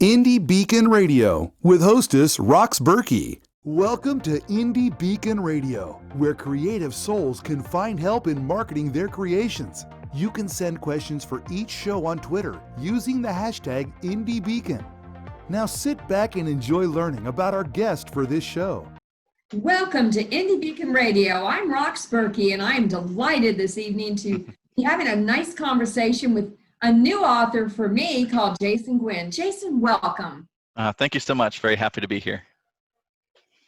Indie Beacon Radio with hostess Rox Burkey. Welcome to Indie Beacon Radio, where creative souls can find help in marketing their creations. You can send questions for each show on Twitter using the hashtag IndieBeacon. Now sit back and enjoy learning about our guest for this show. Welcome to Indie Beacon Radio. I'm Rox Burkey, and I am delighted this evening to be having a nice conversation with a new author for me called Jason Guinn. Jason, welcome. Thank you so much. Very happy to be here.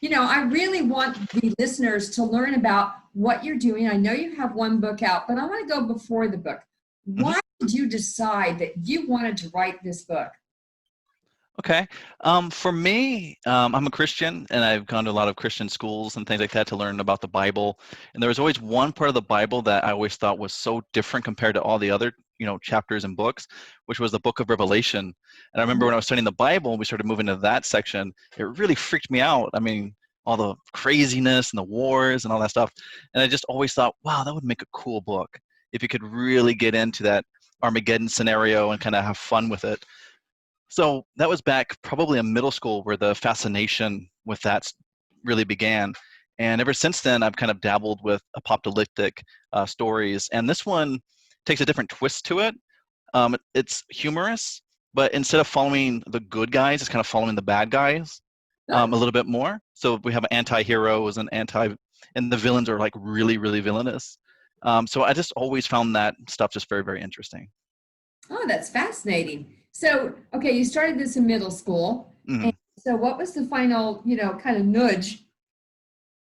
You know, I really want the listeners to learn about what you're doing. I know you have one book out, but I want to go before the book. Why did you decide that you wanted to write this book? Okay. For me, I'm a Christian, and I've gone to a lot of Christian schools and things like that to learn about the Bible. And there was always one part of the Bible that I always thought was so different compared to all the other, chapters and books, which was the book of Revelation. And I remember when I was studying the Bible, and we started moving to that section, it really freaked me out. I mean, all the craziness and the wars and all that stuff. And I just always thought, wow, that would make a cool book if you could really get into that Armageddon scenario and kind of have fun with it. So that was back probably in middle school where the fascination with that really began. And ever since then, I've kind of dabbled with apocalyptic stories. And this one takes a different twist to it. It's humorous, but instead of following the good guys, it's kind of following the bad guys a little bit more. So we have anti-heroes and the villains are like really, really villainous. So I just always found that stuff just very, very interesting. Oh, that's fascinating. So, okay, you started this in middle school. Mm-hmm. And so what was the final, kind of nudge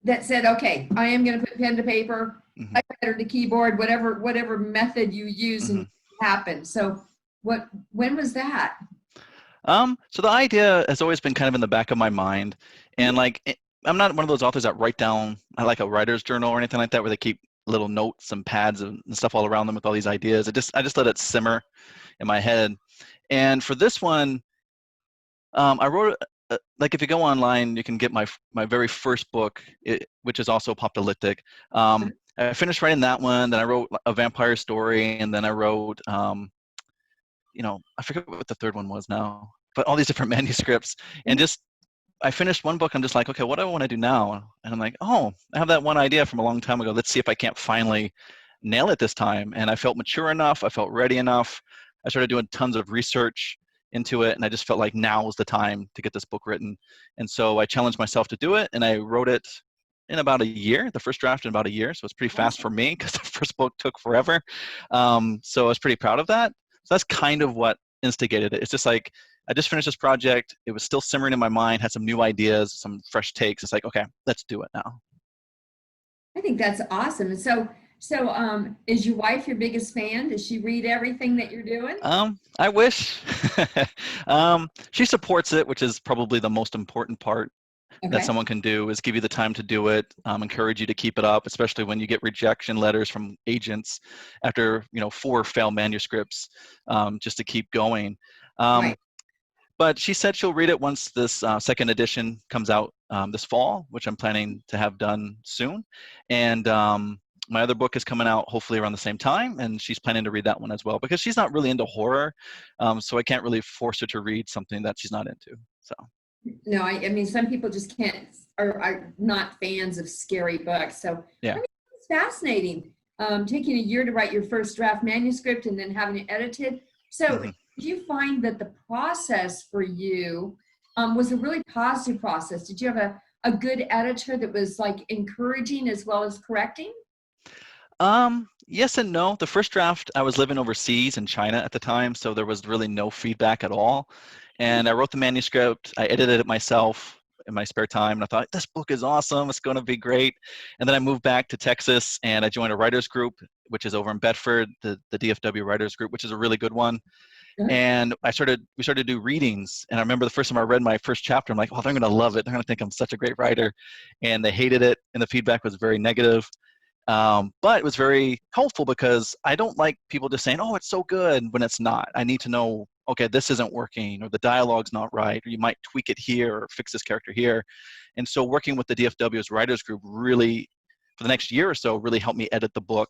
that said, okay, I am going to put pen to paper, typewriter to keyboard, whatever method you use and happen. So when was that? So the idea has always been kind of in the back of my mind. And I'm not one of those authors that write down, I like a writer's journal or anything like that, where they keep little notes and pads and stuff all around them with all these ideas. I just let it simmer in my head. And for this one, I wrote, if you go online, you can get my very first book, which is also apocalyptic. I finished writing that one, then I wrote a vampire story, and then I wrote, I forget what the third one was now, but all these different manuscripts. And I finished one book, I'm just like, okay, what do I want to do now? And I'm like, oh, I have that one idea from a long time ago. Let's see if I can't finally nail it this time. And I felt mature enough. I felt ready enough. I started doing tons of research into it, and I just felt like now was the time to get this book written. And so I challenged myself to do it, and I wrote it in about a year, the first draft in about a year. So it's pretty fast for me because the first book took forever. So I was pretty proud of that. So that's kind of what instigated it. It's just like, I just finished this project. It was still simmering in my mind, had some new ideas, some fresh takes. It's like, okay, let's do it now. I think that's awesome. So is your wife your biggest fan? Does she read everything that you're doing? I wish. She supports it, which is probably the most important part that someone can do, is give you the time to do it, encourage you to keep it up, especially when you get rejection letters from agents after 4 failed manuscripts, just to keep going. Right. But she said she'll read it once this second edition comes out this fall, which I'm planning to have done soon. And my other book is coming out hopefully around the same time, and she's planning to read that one as well, because she's not really into horror, so I can't really force her to read something that she's not into. So. No, I mean, some people just can't, are not fans of scary books. So yeah, I mean, it's fascinating. Taking a year to write your first draft manuscript and then having it edited. So did you find that the process for you was a really positive process? Did you have a good editor that was like encouraging as well as correcting? Yes and no. The first draft, I was living overseas in China at the time, so there was really no feedback at all. And I wrote the manuscript, I edited it myself in my spare time, and I thought, this book is awesome, it's going to be great. And then I moved back to Texas, and I joined a writers group, which is over in Bedford, the DFW writers group, which is a really good one. And we started to do readings. And I remember the first time I read my first chapter, I'm like, oh, they're going to love it. They're going to think I'm such a great writer. And they hated it, and the feedback was very negative. But it was very helpful, because I don't like people just saying, oh, it's so good, when it's not. I need to know, okay, this isn't working, or the dialogue's not right, or you might tweak it here or fix this character here. And so working with the DFW's writers group really, for the next year or so, really helped me edit the book.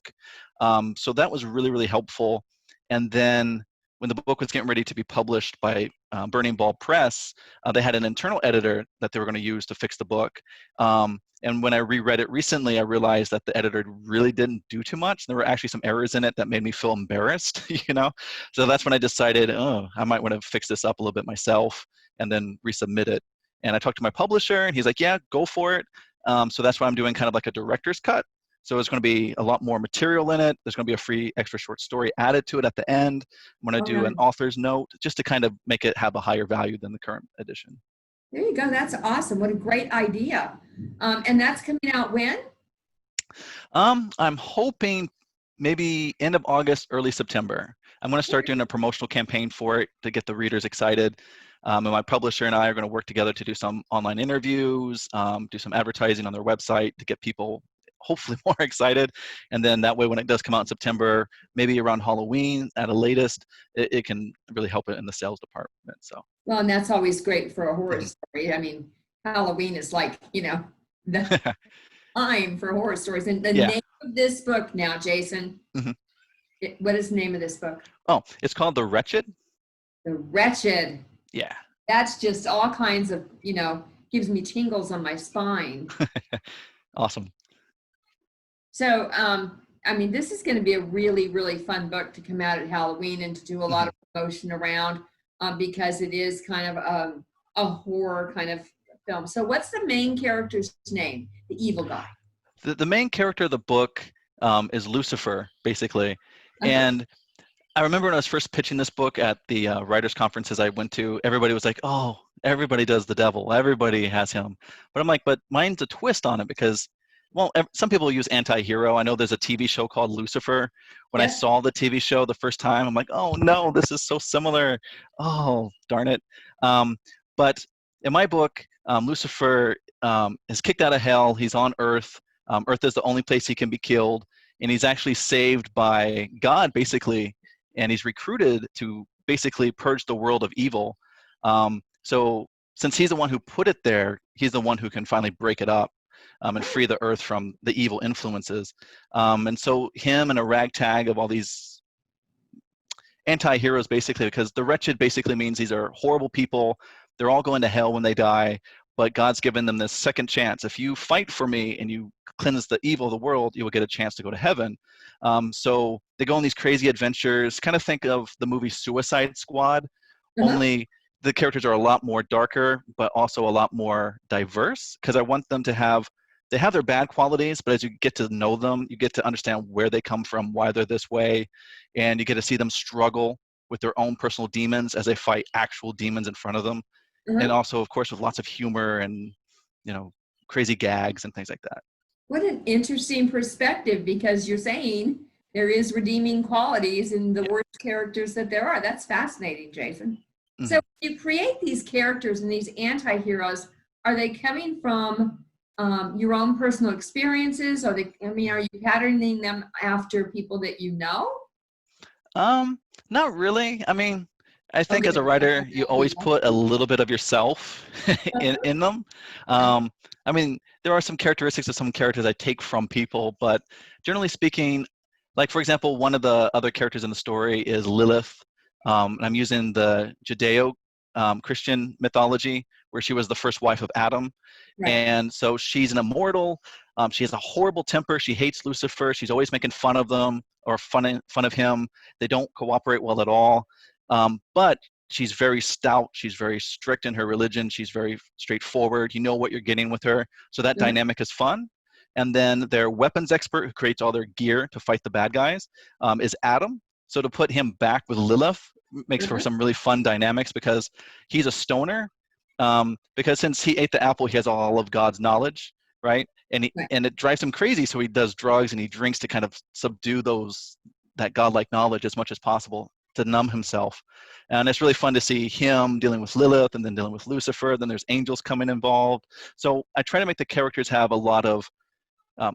So that was really, really helpful. And then when the book was getting ready to be published by Burning Ball Press, they had an internal editor that they were going to use to fix the book. And when I reread it recently, I realized that the editor really didn't do too much. There were actually some errors in it that made me feel embarrassed, you know? So that's when I decided, oh, I might want to fix this up a little bit myself and then resubmit it. And I talked to my publisher and he's like, yeah, go for it. So that's why I'm doing kind of like a director's cut. So it's going to be a lot more material in it. There's going to be a free extra short story added to it at the end. I'm going to do an author's note just to kind of make it have a higher value than the current edition. There you go. That's awesome. What a great idea. And that's coming out when? I'm hoping maybe end of August, early September. I'm going to start doing a promotional campaign for it to get the readers excited. And my publisher and I are going to work together to do some online interviews, do some advertising on their website to get people hopefully more excited. And then that way, when it does come out in September, maybe around Halloween at a latest, it can really help it in the sales department. So. Well, and that's always great for a horror story. I mean, Halloween is like, you know, the time for horror stories. And the name of this book now, Jason, what is the name of this book? Oh, it's called The Wretched. The Wretched. Yeah. That's just all kinds of, you know, gives me tingles on my spine. Awesome. So, I mean, this is going to be a really, really fun book to come out at Halloween and to do a lot of promotion around because it is kind of a horror kind of film. So what's the main character's name? The evil guy. The main character of the book is Lucifer, basically. And I remember when I was first pitching this book at the writers' conferences I went to, everybody was like, oh, everybody does the devil. Everybody has him. But I'm like, but mine's a twist on it because, well, some people use anti-hero. I know there's a TV show called Lucifer. When I saw the TV show the first time, I'm like, oh, no, this is so similar. Oh, darn it. But in my book, Lucifer is kicked out of hell. He's on Earth. Earth is the only place he can be killed. And he's actually saved by God, basically. And he's recruited to basically purge the world of evil. So since he's the one who put it there, he's the one who can finally break it up and free the earth from the evil influences. And so him and a ragtag of all these anti-heroes, basically, because the wretched basically means these are horrible people. They're all going to hell when they die, but God's given them this second chance. If you fight for me and you cleanse the evil of the world, you will get a chance to go to heaven. So they go on these crazy adventures. Kind of think of the movie Suicide Squad, only the characters are a lot more darker, but also a lot more diverse, because I want them to have, they have their bad qualities, but as you get to know them, you get to understand where they come from, why they're this way, and you get to see them struggle with their own personal demons as they fight actual demons in front of them. And also, of course, with lots of humor and, you know, crazy gags and things like that. What an interesting perspective, because you're saying there is redeeming qualities in the worst characters that there are. That's fascinating, Jason. So you create these characters and these anti-heroes, are they coming from your own personal experiences? Are they, I mean, are you patterning them after people that you know? Not really. I mean, I think as a writer, you always put a little bit of yourself in them. I mean, there are some characteristics of some characters I take from people, but generally speaking, like, for example, one of the other characters in the story is Lilith. And I'm using the Judeo-Christian mythology, where she was the first wife of Adam. And so she's an immortal. She has a horrible temper. She hates Lucifer. She's always making fun of them or fun of him. They don't cooperate well at all. But she's very stout. She's very strict in her religion. She's very straightforward. You know what you're getting with her. So that dynamic is fun. And then their weapons expert, who creates all their gear to fight the bad guys, is Adam. So to put him back with Lilith makes for some really fun dynamics, because he's a stoner. Because since he ate the apple, he has all of God's knowledge, right? And and it drives him crazy. So he does drugs and he drinks to kind of subdue that godlike knowledge as much as possible, to numb himself. And it's really fun to see him dealing with Lilith and then dealing with Lucifer. Then there's angels coming involved. So I try to make the characters have a lot of,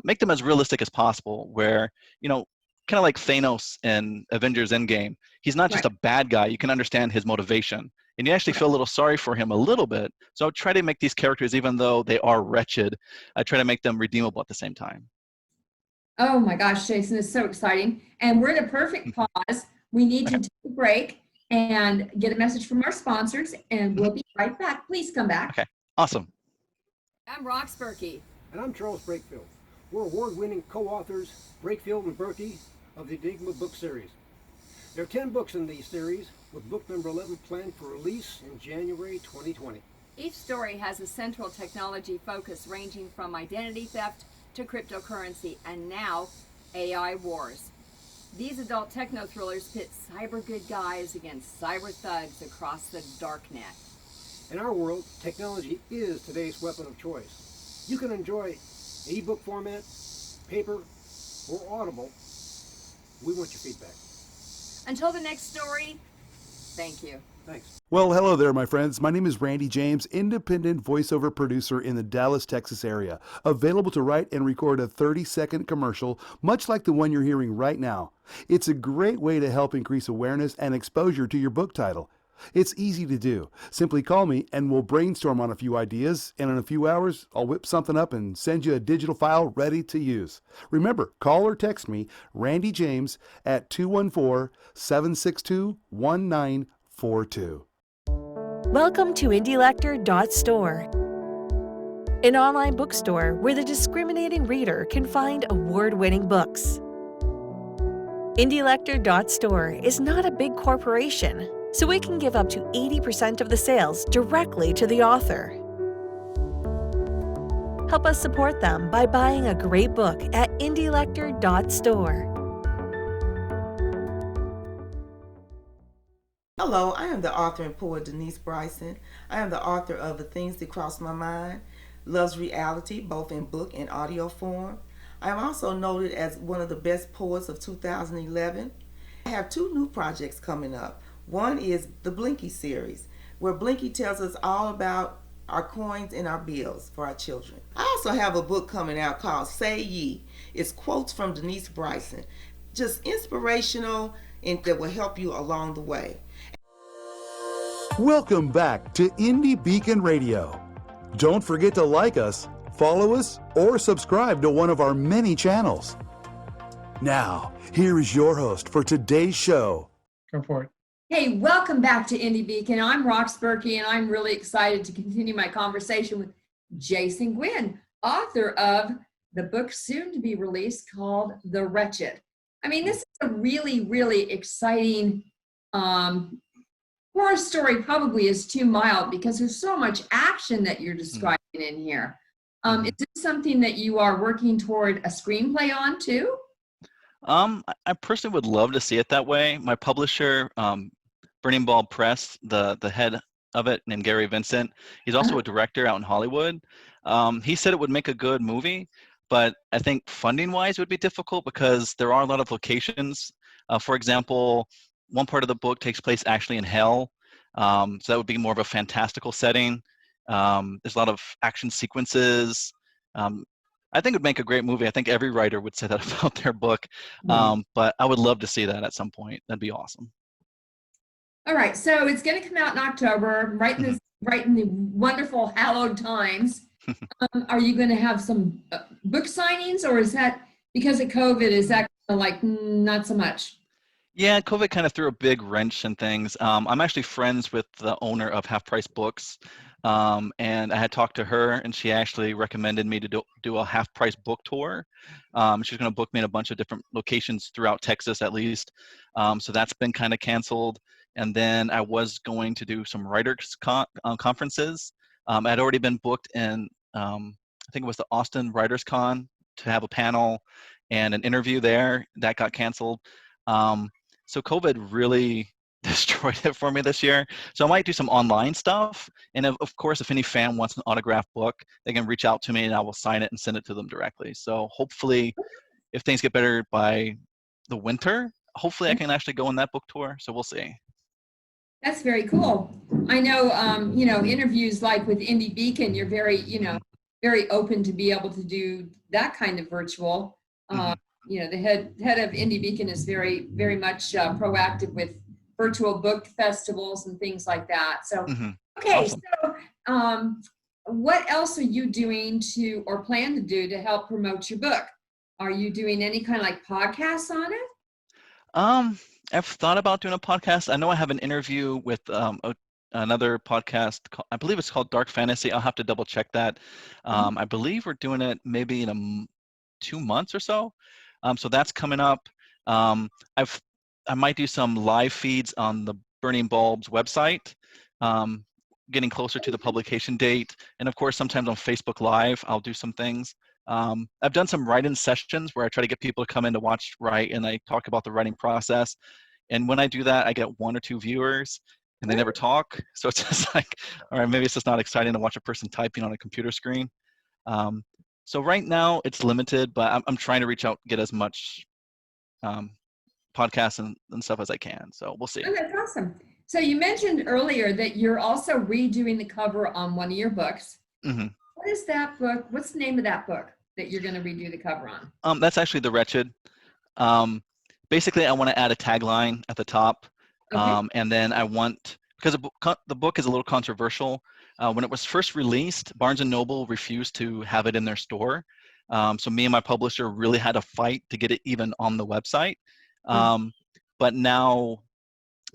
make them as realistic as possible, where, you know, kind of like Thanos in Avengers Endgame. He's not just a bad guy. You can understand his motivation. And you actually feel a little sorry for him a little bit. So I try to make these characters, even though they are wretched, I try to make them redeemable at the same time. Oh my gosh, Jason, it's so exciting. And we're at a perfect pause. We need to take a break. and get a message from our sponsors, and we'll be right back. Please come back. Okay, awesome. I'm Rox Burkey. And I'm Charles Brakefield. We're award-winning co-authors, Brakefield and Burkey, of the Enigma book series. There are 10 books in the series, with book number 11 planned for release in January 2020. Each story has a central technology focus ranging from identity theft to cryptocurrency and now AI wars. These adult techno thrillers pit cyber good guys against cyber thugs across the darknet. In our world, technology is today's weapon of choice. You can enjoy ebook format, paper, or Audible. We want your feedback. Until the next story, thank you. Thanks. Well, hello there, my friends. My name is Randy James, independent voiceover producer in the Dallas, Texas area, available to write and record a 30-second commercial, much like the one you're hearing right now. It's a great way to help increase awareness and exposure to your book title. It's easy to do. Simply call me and we'll brainstorm on a few ideas, and in a few hours, I'll whip something up and send you a digital file ready to use. Remember, call or text me, Randy James, at 214-762-1942. Welcome to IndieLector.store, an online bookstore where the discriminating reader can find award-winning books. IndieLector.store is not a big corporation, so we can give up to 80% of the sales directly to the author. Help us support them by buying a great book at IndieLector.store. Hello, I am the author and poet Denise Bryson. I am the author of The Things That Cross My Mind, Love's Reality, both in book and audio form. I am also noted as one of the best poets of 2011. I have 2 new projects coming up. One is the Blinky series, where Blinky tells us all about our coins and our bills for our children. I also have a book coming out called Say Ye. It's quotes from Denise Bryson, just inspirational and that will help you along the way. Welcome back to Indie Beacon Radio. Don't forget to like us, follow us, or subscribe to one of our many channels. Now, here is your host for today's show. Go for it. Hey, welcome back to Indie Beacon. I'm Rox Burkey, and I'm really excited to continue my conversation with Jason Guinn, author of the book soon to be released called The Wretched. I mean, this is a really, really exciting horror story. Probably is too mild because there's so much action that you're describing in here. Is this something that you are working toward a screenplay on too? I personally would love to see it that way. My publisher, Burning Ball Press, the head of it, named Gary Vincent, he's also a director out in Hollywood. He said it would make a good movie, but I think funding-wise it would be difficult because there are a lot of locations. For example, one part of the book takes place actually in hell, so that would be more of a fantastical setting. There's a lot of action sequences. I think it would make a great movie. I think every writer would say that about their book, but I would love to see that at some point. That'd be awesome. All right, so it's going to come out in October, right in the wonderful hallowed times. Are you going to have some book signings, or is that because of COVID? Is that kind of like not so much? Yeah, COVID kind of threw a big wrench in things. I'm actually friends with the owner of Half Price Books, and I had talked to her, and she actually recommended me to do a Half Price book tour. She's going to book me in a bunch of different locations throughout Texas, at least. So that's been kind of canceled. And then I was going to do some writers conferences. I'd already been booked in, I think it was the Austin Writers Con, to have a panel and an interview there. That got canceled. So COVID really destroyed it for me this year. So I might do some online stuff. And of course, if any fan wants an autographed book, they can reach out to me and I will sign it and send it to them directly. So hopefully, if things get better by the winter, hopefully I can actually go on that book tour. So we'll see. That's very cool. I know, interviews like with Indie Beacon, you're very, very open to be able to do that kind of virtual. The head of Indie Beacon is very, very much proactive with virtual book festivals and things like that. So, okay, Awesome. So what else are you doing or plan to do to help promote your book? Are you doing any kind of like podcasts on it? Um, I've thought about doing a podcast. I know I have an interview with another podcast. I believe it's called Dark Fantasy. I'll have to double check that. I believe we're doing it maybe in 2 months or so. So that's coming up. Um, I might do some live feeds on the Burning Bulbs website, getting closer to the publication date. And of course, sometimes on Facebook Live, I'll do some things. I've done some write-in sessions where I try to get people to come in to watch write, and I talk about the writing process. And when I do that, I get 1 or 2 viewers, and they never talk. So it's just like, all right, maybe it's just not exciting to watch a person typing on a computer screen. So right now it's limited, but I'm trying to reach out, get as much podcasts and stuff as I can. So we'll see. Oh, that's awesome. So you mentioned earlier that you're also redoing the cover on one of your books. Mm-hmm. What is that book? What's the name of that book that you're going to redo the cover on? That's actually The Wretched. Basically, I want to add a tagline at the top. Okay. And then I want, because the book is a little controversial. When it was first released, Barnes & Noble refused to have it in their store. So me and my publisher really had to fight to get it even on the website. But now,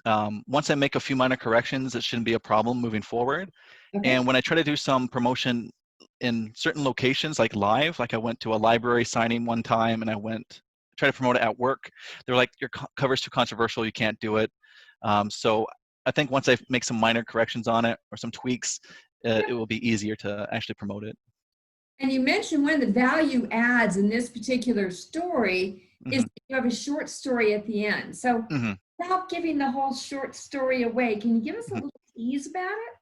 once I make a few minor corrections, it shouldn't be a problem moving forward. Okay. And when I try to do some promotion in certain locations, like live, like I went to a library signing one time and I try to promote it at work. They're like, your cover's too controversial, you can't do it. So I think once I make some minor corrections on it or some tweaks, it will be easier to actually promote it. And you mentioned one of the value adds in this particular story is that you have a short story at the end. So without giving the whole short story away, can you give us a little tease about it?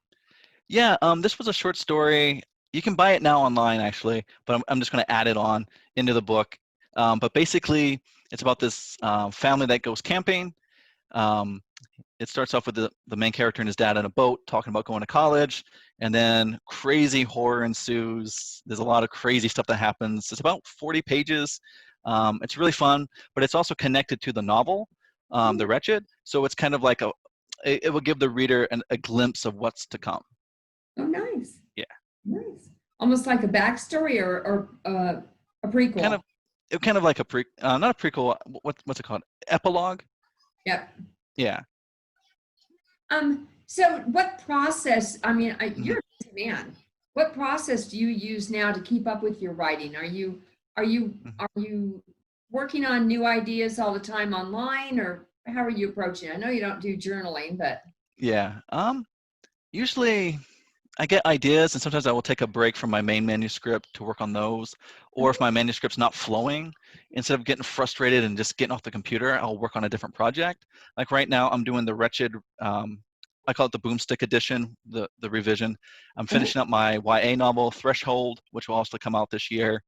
Yeah, this was a short story. You can buy it now online, actually, but I'm just going to add it on into the book. But basically, it's about this family that goes camping. It starts off with the main character and his dad on a boat talking about going to college, and then crazy horror ensues. There's a lot of crazy stuff that happens. It's about 40 pages. It's really fun, but it's also connected to the novel, The Wretched. So it's kind of like it will give the reader a glimpse of what's to come. Oh, nice. Yeah. Nice. Almost like a backstory or a prequel. Kind of like not a prequel. What's it called? Epilogue. Yep. Yeah. So what process, I mean, you're a busy man. What process do you use now to keep up with your writing? Are you working on new ideas all the time online, or how are you approaching it? I know you don't do journaling, but. Yeah. Usually I get ideas, and sometimes I will take a break from my main manuscript to work on those. Or if my manuscript's not flowing, instead of getting frustrated and just getting off the computer, I'll work on a different project. Like right now, I'm doing the Wretched, I call it the Boomstick edition, the revision. I'm finishing up my YA novel, Threshold, which will also come out this year.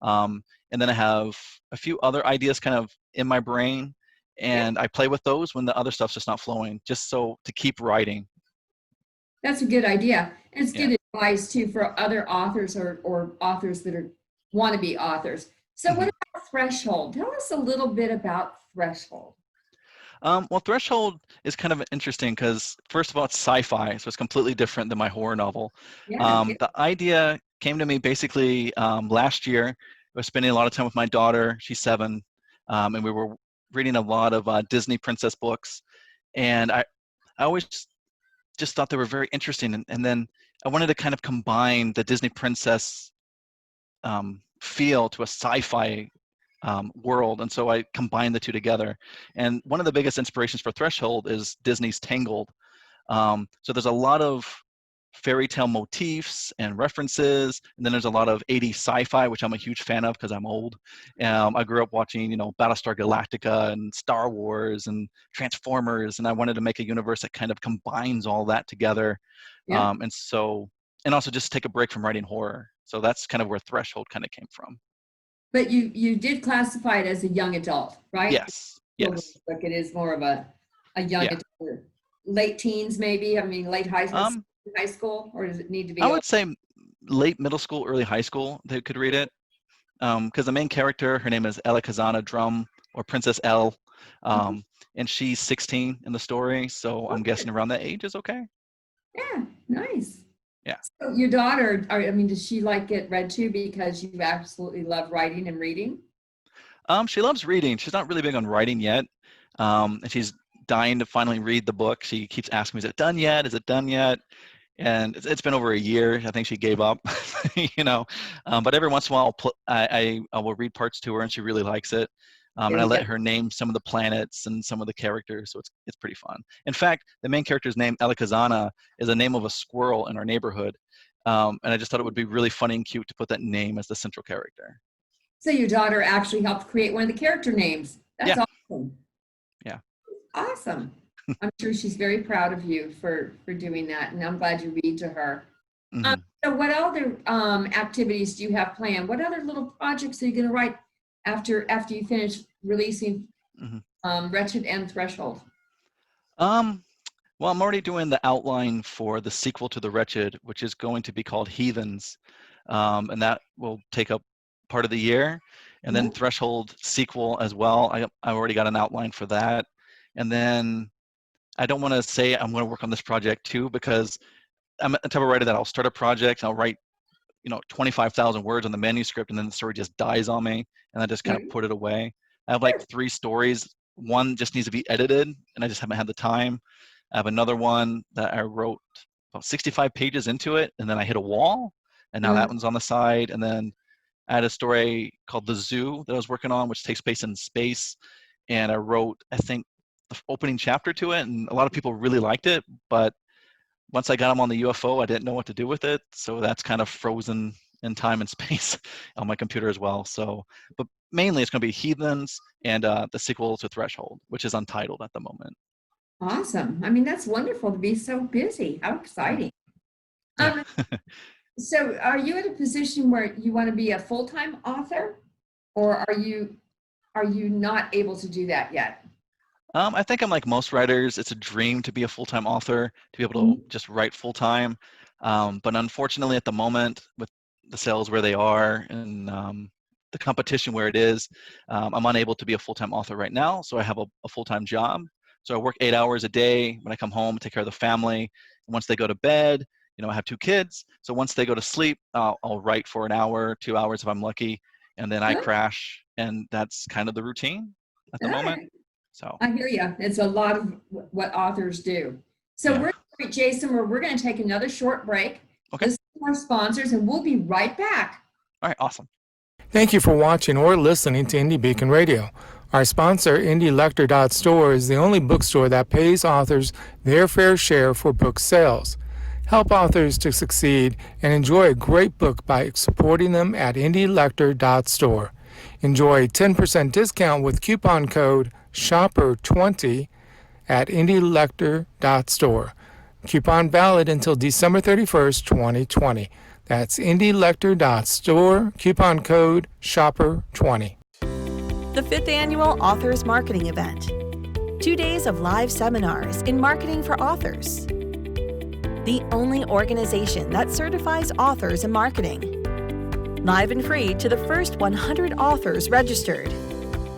And then I have a few other ideas kind of in my brain, and I play with those when the other stuff's just not flowing, just so to keep writing. That's a good idea. And it's good advice too for other authors or authors that want to be authors. So what about Threshold? Tell us a little bit about Threshold. Well, Threshold is kind of interesting because, first of all, it's sci-fi, so it's completely different than my horror novel. The idea came to me basically last year. I was spending a lot of time with my daughter. She's 7, and we were reading a lot of Disney princess books. And I always just thought they were very interesting. And then I wanted to kind of combine the Disney princess feel to a sci-fi world, and so I combined the two together. And one of the biggest inspirations for Threshold is Disney's Tangled. So there's a lot of fairy tale motifs and references, and then there's a lot of 80s sci-fi, which I'm a huge fan of because I'm old. I grew up watching, Battlestar Galactica and Star Wars and Transformers, and I wanted to make a universe that kind of combines all that together. And also just take a break from writing horror. So that's kind of where Threshold kind of came from. But you did classify it as a young adult, right? Yes. Yes. Like it is more of a young adult, late teens, maybe. I mean, late high school, or does it need to be? I would say late middle school, early high school. They could read it because the main character, her name is Ella Kazana Drum, or Princess Elle, and she's 16 in the story. So I'm guessing around that age is okay. Yeah. Nice. Yeah. So your daughter, does she like get read to because you absolutely love writing and reading? She loves reading. She's not really big on writing yet. and she's dying to finally read the book. She keeps asking me, "Is it done yet? Is it done yet?" And it's been over a year. I think she gave up, But every once in a while, I will read parts to her, and she really likes it. And I let her name some of the planets and some of the characters, so it's pretty fun. In fact, the main character's name, Elikazana, is the name of a squirrel in our neighborhood. And I just thought it would be really funny and cute to put that name as the central character. So your daughter actually helped create one of the character names. That's awesome. Yeah. Awesome. I'm sure she's very proud of you for doing that, and I'm glad you read to her. Mm-hmm. So what other activities do you have planned? What other little projects are you going to write after you finish releasing Wretched and Threshold? Well, I'm already doing the outline for the sequel to The Wretched, which is going to be called Heathens, and that will take up part of the year. And then Threshold sequel as well. I already got an outline for that. And then I don't want to say I'm going to work on this project too, because I'm the type of writer that I'll start a project and I'll write 25,000 words on the manuscript, and then the story just dies on me, and I just kind of put it away. I have like 3 stories. One just needs to be edited, and I just haven't had the time. I have another one that I wrote about 65 pages into it, and then I hit a wall, and now that one's on the side. And then I had a story called The Zoo that I was working on, which takes place in space, and I wrote, I think, the opening chapter to it, and a lot of people really liked it, but once I got them on the UFO, I didn't know what to do with it, so that's kind of frozen in time and space on my computer as well. So, but mainly it's going to be Heathens and the sequel to Threshold, which is untitled at the moment. Awesome. I mean, that's wonderful to be so busy. How exciting. So are you at a position where you want to be a full-time author, or are you not able to do that yet? I think I'm like most writers. It's a dream to be a full-time author, to be able to just write full-time. But unfortunately, at the moment, with the sales where they are and the competition where it is, I'm unable to be a full-time author right now. So I have a full-time job. So I work 8 hours a day. When I come home, take care of the family. And once they go to bed, I have 2 kids. So once they go to sleep, I'll write for an hour, 2 hours if I'm lucky. And then I crash. And that's kind of the routine at the moment. So I hear you. It's a lot of what authors do. So Jason, we're going to take another short break. Okay. Listen to our sponsors, and we'll be right back. All right. Awesome. Thank you for watching or listening to Indie Beacon Radio. Our sponsor, IndieLector.store, is the only bookstore that pays authors their fair share for book sales. Help authors to succeed and enjoy a great book by supporting them at IndieLector.store. Enjoy a 10% discount with coupon code SHOPPER20 at IndieLector.store. Coupon valid until December 31st, 2020. That's IndieLector.store, coupon code SHOPPER20. The 5th Annual Authors Marketing Event. 2 days of live seminars in marketing for authors. The only organization that certifies authors in marketing. Live and free to the first 100 authors registered.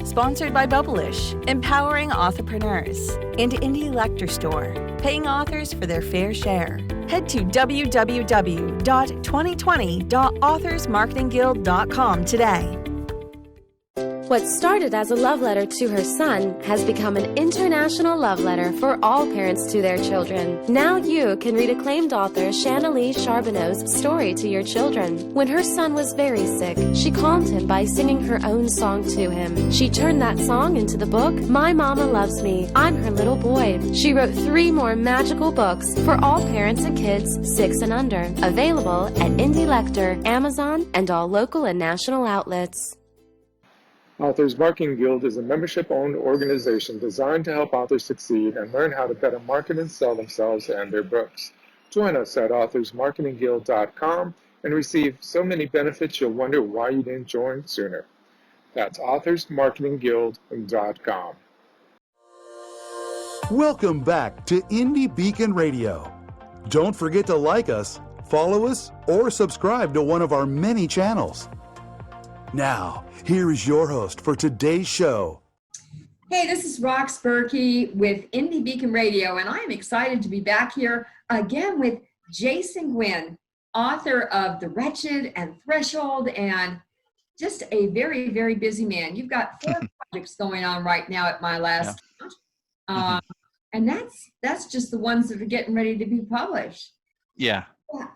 Sponsored by Bubblish, empowering entrepreneurs, and Indie Lector Store, paying authors for their fair share. Head to www.2020.authorsmarketingguild.com today. What started as a love letter to her son has become an international love letter for all parents to their children. Now you can read acclaimed author Shanalee Charbonneau's story to your children. When her son was very sick, she calmed him by singing her own song to him. She turned that song into the book, My Mama Loves Me, I'm Her Little Boy. She wrote 3 more magical books for all parents and kids 6 and under. Available at Indie Lector, Amazon, and all local and national outlets. Authors Marketing Guild is a membership-owned organization designed to help authors succeed and learn how to better market and sell themselves and their books. Join us at authorsmarketingguild.com and receive so many benefits you'll wonder why you didn't join sooner. That's authorsmarketingguild.com. Welcome back to Indie Beacon Radio. Don't forget to like us, follow us, or subscribe to one of our many channels. Now, here is your host for today's show. Hey, this is Rox Burkey with Indie Beacon Radio, and I am excited to be back here again with Jason Guinn, author of The Wretched and Threshold, and just a very, very busy man. You've got 4 projects going on right now at my last count. Um, and that's just the ones that are getting ready to be published. Yeah.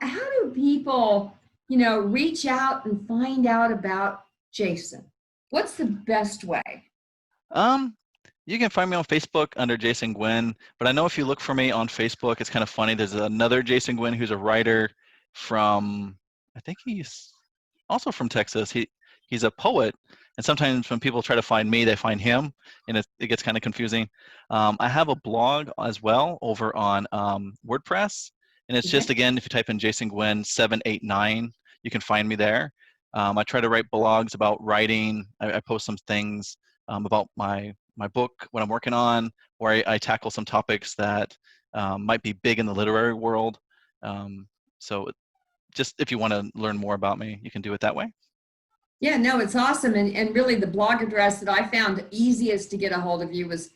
How do people, reach out and find out about Jason? What's the best way? You can find me on Facebook under Jason Guinn, but I know if you look for me on Facebook, it's kind of funny. There's another Jason Guinn who's a writer from, I think he's also from Texas. He's a poet, and sometimes when people try to find me, they find him, and it gets kind of confusing. I have a blog as well over on WordPress, and it's just, again, if you type in Jason Guinn 789, you can find me there. I try to write blogs about writing. I post some things about my book, what I'm working on, or I tackle some topics that might be big in the literary world. So just if you want to learn more about me, you can do it that way. Yeah, no, it's awesome. And really the blog address that I found easiest to get a hold of you was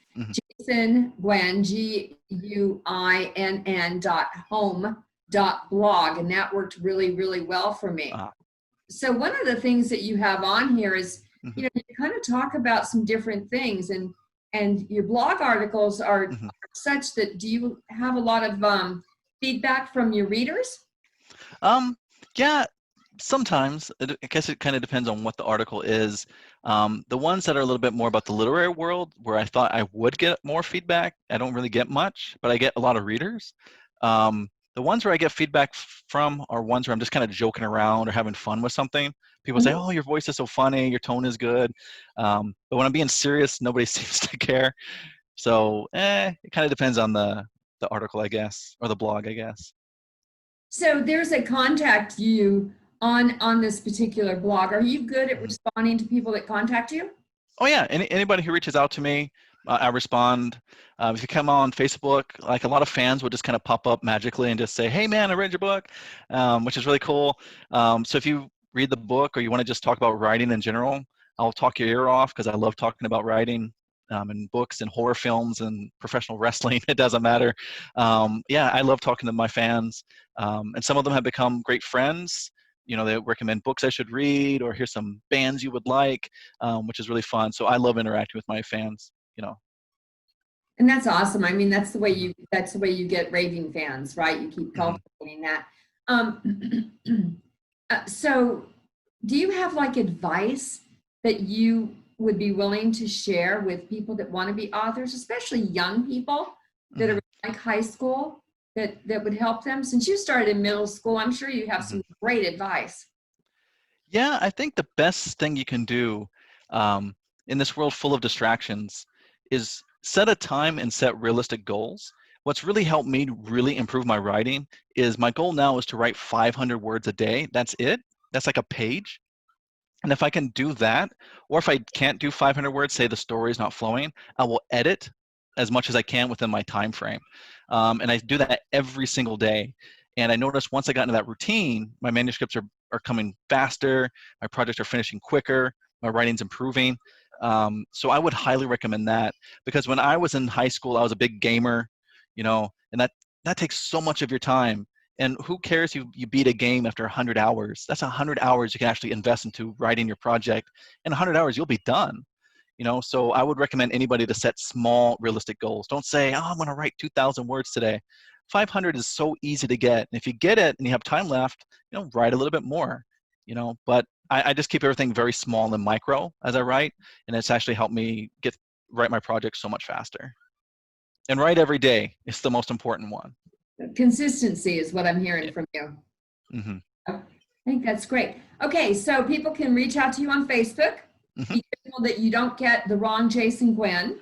Jason Guinn, GUINN.home.blog. And that worked really, really well for me. So one of the things that you have on here is, you kind of talk about some different things, and your blog articles are such that, do you have a lot of feedback from your readers? Yeah, sometimes. I guess it kind of depends on what the article is. The ones that are a little bit more about the literary world, where I thought I would get more feedback, I don't really get much, but I get a lot of readers. The ones where I get feedback from are ones where I'm just kind of joking around or having fun with something. People say, oh, your voice is so funny, your tone is good. But when I'm being serious, nobody seems to care. So it kind of depends on the article, I guess, or the blog, I guess. So there's a contact you on this particular blog. Are you good at responding to people that contact you? Oh yeah, anybody who reaches out to me, I respond. If you come on Facebook, like a lot of fans will just kind of pop up magically and just say, hey man, I read your book, which is really cool. So if you read the book or you want to just talk about writing in general, I'll talk your ear off because I love talking about writing and books and horror films and professional wrestling. It doesn't matter. Yeah, I love talking to my fans. And some of them have become great friends. They recommend books I should read, or here's some bands you would like, which is really fun. So I love interacting with my fans, And that's awesome. I mean, that's the way you get raving fans, right? You keep cultivating that. So do you have like advice that you would be willing to share with people that want to be authors, especially young people that are like high school, that would help them? Since you started in middle school, I'm sure you have some great advice. Yeah, I think the best thing you can do in this world full of distractions is set a time and set realistic goals. What's really helped me really improve my writing is my goal now is to write 500 words a day. That's it. That's like a page. And if I can do that, or if I can't do 500 words, say the story is not flowing, I will edit as much as I can within my time frame. And I do that every single day. And I noticed once I got into that routine, my manuscripts are coming faster, my projects are finishing quicker, my writing's improving. So I would highly recommend that, because when I was in high school, I was a big gamer, and that takes so much of your time. And who cares you beat a game after 100 hours? That's 100 hours you can actually invest into writing your project. In 100 hours, you'll be done. So I would recommend anybody to set small, realistic goals. Don't say, oh, I'm going to write 2,000 words today. 500 is so easy to get. And if you get it and you have time left, write a little bit more, But I just keep everything very small and micro as I write. And it's actually helped me write my project so much faster. And write every day is the most important one. Consistency is what I'm hearing from you. I think that's great. Okay, so people can reach out to you on Facebook. Be careful that you don't get the wrong Jason Guinn.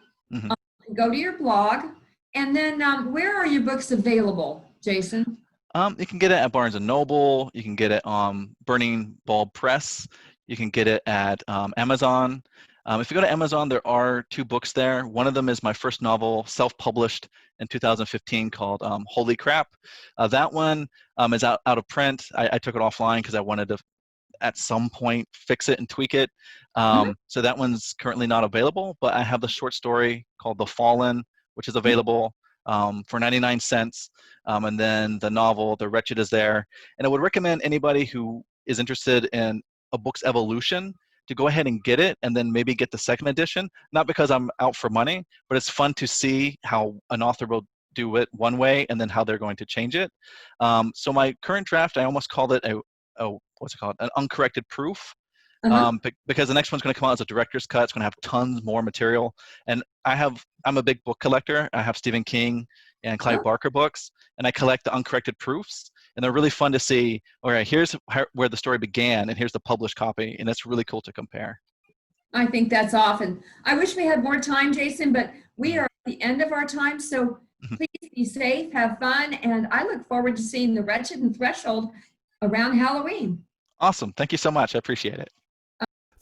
Go to your blog. And then where are your books available, Jason? You can get it at Barnes & Noble. You can get it on Burning Bulb Press. You can get it at Amazon. If you go to Amazon, there are 2 books there. One of them is my first novel, self-published in 2015, called Holy Crap. That one is out of print. I took it offline because I wanted to, at some point, fix it and tweak it. So that one's currently not available, but I have the short story called The Fallen, which is available for 99 cents. And then the novel, The Wretched, is there. And I would recommend anybody who is interested in a book's evolution to go ahead and get it and then maybe get the second edition, not because I'm out for money, but it's fun to see how an author will do it one way and then how they're going to change it. So my current draft, I almost called it what's it called? An uncorrected proof. Because the next one's going to come out as a director's cut. It's going to have tons more material. And I'm a big book collector. I have Stephen King and Clive Barker books, and I collect the uncorrected proofs. And they're really fun to see, all right, here's where the story began, and here's the published copy. And it's really cool to compare. I think that's often. I wish we had more time, Jason, but we are at the end of our time. So please be safe, have fun, and I look forward to seeing the Wretched and Threshold around Halloween. Awesome. Thank you so much. I appreciate it.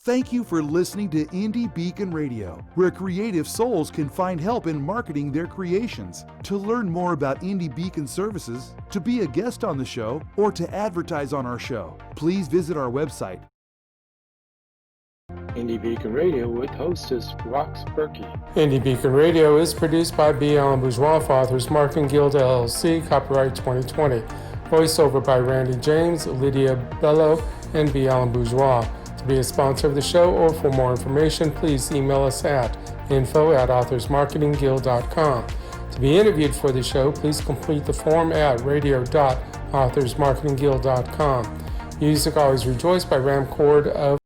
Thank you for listening to Indie Beacon Radio, where creative souls can find help in marketing their creations. To learn more about Indie Beacon services, to be a guest on the show, or to advertise on our show, please visit our website. Indie Beacon Radio with hostess Rox Burkey. Indie Beacon Radio is produced by B. Allen Bourgeois for Authors Marketing Guild LLC, copyright 2020. Voiceover by Randy James, Lydia Bello, and B. Allen Bourgeois. To be a sponsor of the show or for more information, please email us at info@authorsmarketingguild.com. To be interviewed for the show, please complete the form at radio.authorsmarketingguild.com. Music Always Rejoice by Ramcord of